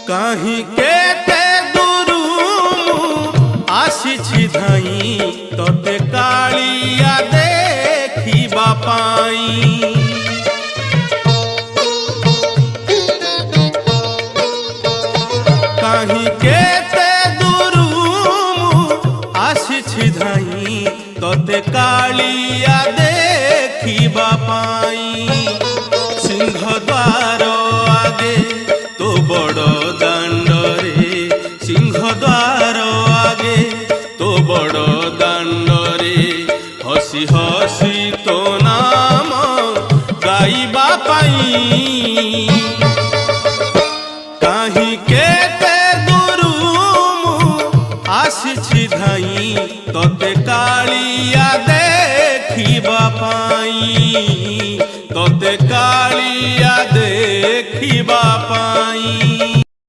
कहीं केते दूरू आसिछि धाई तोते कालिया देखिबा पाई। कहीं केते दूरू आसिछि धाई तोते कालिया देखिबा पाई। सिंहद्वार आगे तो बड़ दांडरे, सिंहद्वार आगे तो बड़ दांडरे हसी हसी तो नाम गाइबा पाई। कहीं केते दूरू आसिछि धाई तोते कालिया देखिबा पाई, तोते कालिया देखिबा पाई।